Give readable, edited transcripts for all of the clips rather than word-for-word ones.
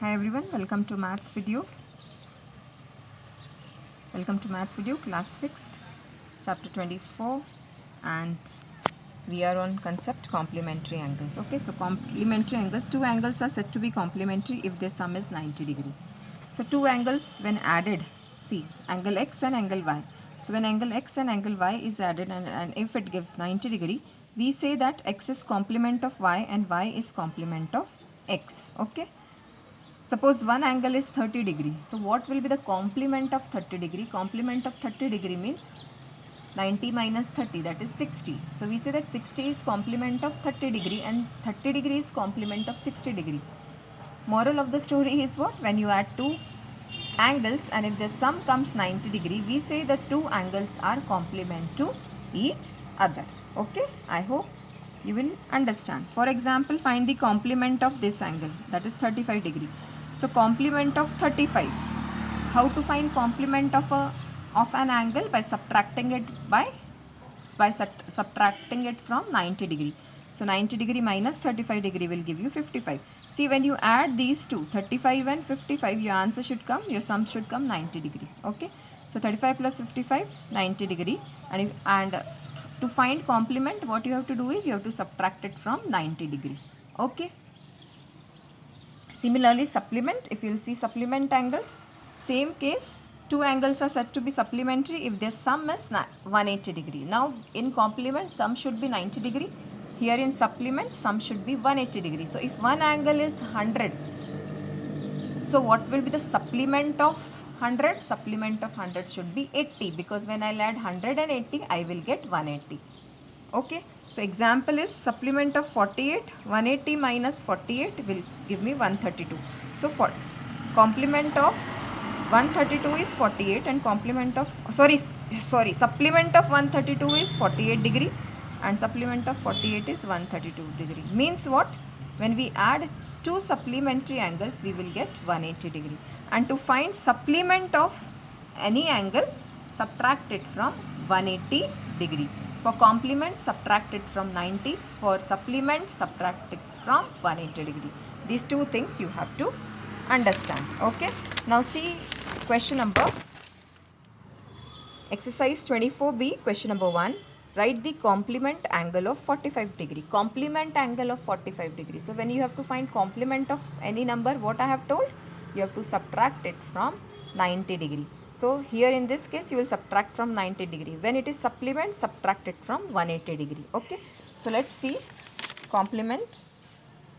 Hi everyone, welcome to maths video. Welcome to maths video, class 6th, chapter 24, and we are on concept complementary angles. Okay, so complementary angle, two angles are said to be complementary if their sum is 90 degree. So two angles when added, see angle x and angle y. So when angle x and angle y is added and if it gives 90 degree, we say that x is complement of y and y is complement of x. Okay. Suppose one angle is 30 degree. So what will be the complement of 30 degree? Complement of 30 degree means 90 minus 30, that is 60. So we say that 60 is complement of 30 degree and 30 degree is complement of 60 degree. Moral of the story is what? When you add two angles and if the sum comes 90 degree, we say the two angles are complement to each other. Okay, I hope you will understand. For example, find the complement of this angle, that is 35 degree. So complement of 35. How to find complement of an angle? By subtracting it subtracting it from 90 degree. So 90 degree minus 35 degree will give you 55. See, when you add these two, 35 and 55, your answer should come, your sum should come 90 degree. Okay. So 35 plus 55, 90 degree. And to find complement, what you have to do is you have to subtract it from 90 degree. Okay. Similarly, supplement, if you will see supplement angles, same case, two angles are said to be supplementary if their sum is 180 degree. Now, in complement, sum should be 90 degree. Here in supplement, sum should be 180 degree. So, if one angle is 100, so what will be the supplement of 100? Supplement of 100 should be 80 because when I'll add 180, I will get 180. Okay. So example is supplement of 48, 180 minus 48 will give me 132. So for complement of 132 is 48 and complement of supplement of 132 is 48 degree and supplement of 48 is 132 degree. Means what? When we add two supplementary angles, we will get 180 degree. And to find supplement of any angle, subtract it from 180 degree. For complement, subtract it from 90. For supplement, subtract it from 180 degree. These two things you have to understand. Okay. Now see question number exercise 24b, question number 1. Write the complement angle of 45 degree. Complement angle of 45 degree. So when you have to find complement of any number, what I have told? You have to subtract it from 90 degree. So here in this case, you will subtract from 90 degree. When it is supplement, subtract it from 180 degree. Okay. So let's see complement.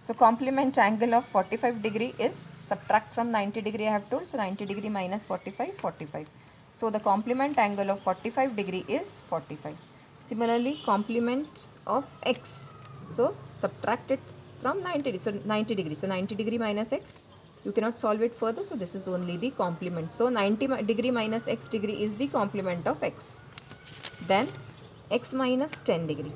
So complement angle of 45 degree is subtract from 90 degree I have told. So 90 degree minus 45, 45. So the complement angle of 45 degree is 45. Similarly, complement of x. So subtract it from 90 degree. So 90 degree. So 90 degree minus x. You cannot solve it further. So this is only the complement. So 90 degree minus x degree is the complement of x. Then x minus 10 degree.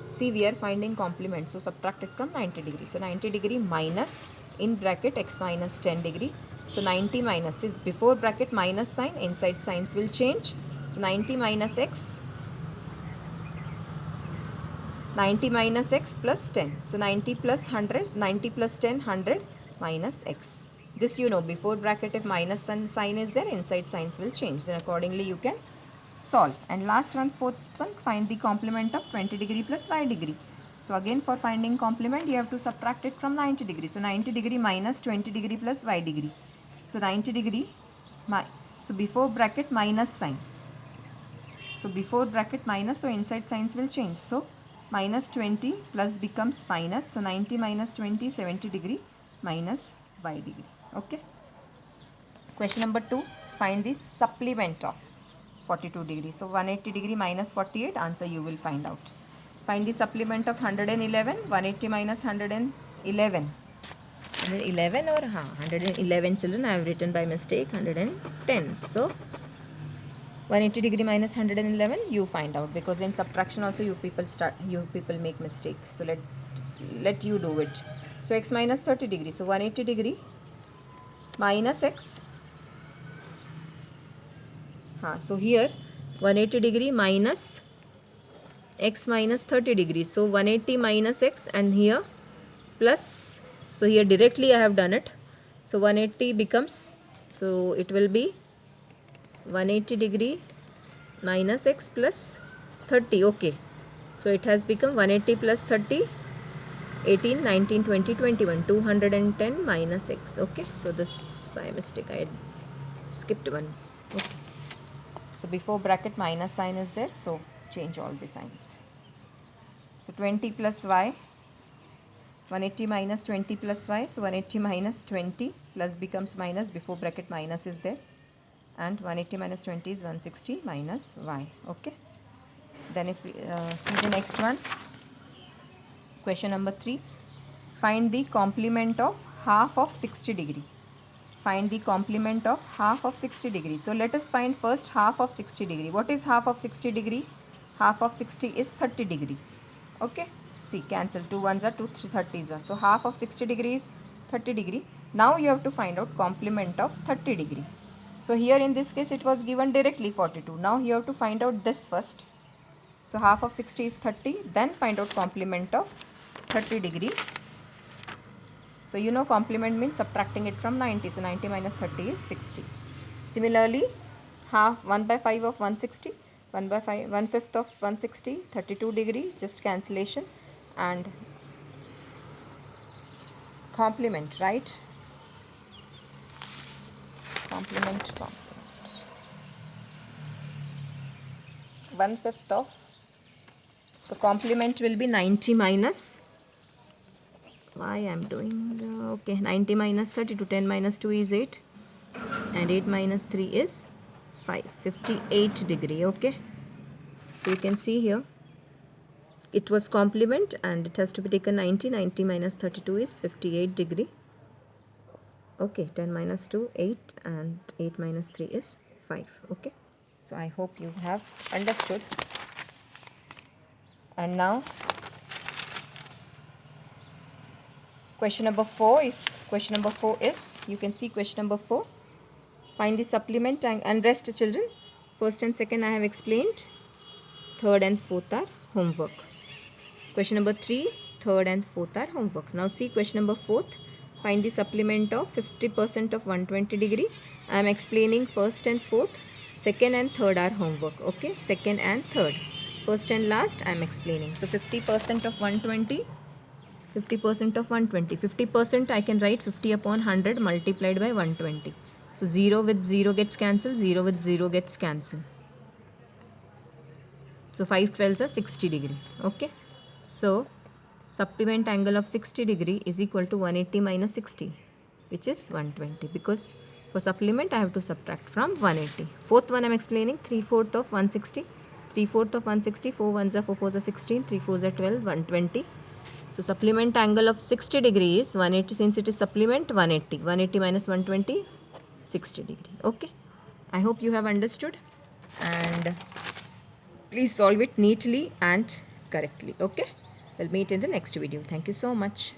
See, we are finding complement. So subtract it from 90 degree. So 90 degree minus in bracket x minus 10 degree. So 90 minus, see, before bracket minus sign, inside signs will change. So 90 minus x, 90 minus x plus 10. So 90 plus 100, 90 plus 10, 100 minus x. This you know, before bracket if minus sign is there, inside signs will change. Then accordingly you can solve. And last one, fourth one, find the complement of 20 degree plus y degree. So again for finding complement, you have to subtract it from 90 degree. So 90 degree minus 20 degree plus y degree. So 90 degree, so before bracket minus sign. So before bracket minus, so inside signs will change. So minus 20 plus becomes minus. So 90 minus 20, 70 degree minus y degree. Okay. Question number 2, find the supplement of 42 degree. So 180 degree minus 48, answer you will find out. Find the supplement of 111, 180 minus 111. 111 or 111 children, I have written by mistake 110. So 180 degree minus 111 you find out, because in subtraction also you people make mistake. So let you do it. So x minus 30 degree. So 180 degree minus x. So here 180 degree minus x minus 30 degree. So 180 minus x and here plus. So here directly I have done it. So 180 becomes, so it will be 180 degree minus x plus 30. Okay, so it has become 180 plus 30, 18, 19, 20, 21, 210 minus x. Okay, so this by mistake I had skipped ones. Okay, so before bracket minus sign is there, so change all the signs. So 20 plus y, 180 minus 20 plus y, so 180 minus 20 plus becomes minus, before bracket minus is there, and 180 minus 20 is 160 minus y. Okay, then if we see the next one, question number 3, find the complement of half of 60 degree. Find the complement of half of 60 degree. So let us find first half of 60 degree. What is half of 60 degree? Half of 60 is 30 degree. Okay, see, cancel, 2 ones are 2, 3 30s are. So half of 60 degree is 30 degree. Now you have to find out complement of 30 degree. So here in this case it was given directly 42. Now you have to find out this first. So half of 60 is 30, then find out complement of 30 degree. So you know complement means subtracting it from 90. So 90 minus 30 is 60. Similarly, half 1 by 5 of 160, 1 by 5, 1/5 of 160, 32 degree, just cancellation, and complement, right? Complement. 1/5 of, so complement will be 90 minus, why I am doing, okay, 90 minus 32, 10 minus 2 is 8, and 8 minus 3 is 5, 58 degree. Okay, so you can see here it was complement and it has to be taken 90. 90 minus 32 is 58 degree. Okay, 10 minus 2 8, and 8 minus 3 is 5. Okay, so I hope you have understood. And now question number 4. If question number 4 is, you can see question number 4, find the supplement and rest children. First and second I have explained. Third and fourth are homework. Question number 3, third and fourth are homework. Now see question number 4th. Find the supplement of 50% of 120 degree. I am explaining first and fourth. Second and third are homework. Okay, second and third. First and last I am explaining. So 50% of 120, 50% of 120. 50% I can write 50 upon 100 multiplied by 120. So 0 with 0 gets cancelled, 0 with 0 gets cancelled. So 5 12s are 60 degree. Okay. So supplement angle of 60 degree is equal to 180 minus 60, which is 120, because for supplement I have to subtract from 180. Fourth one I am explaining, 3/4 of 160. 3/4 of 160, 4 ones are 4 fours are 16, 3 fours are 12, 120. So supplement angle of 60 degree is 180. Since it is supplement, 180. 180 minus 120, 60 degree. Okay. I hope you have understood, and please solve it neatly and correctly. Okay. We'll meet in the next video. Thank you so much.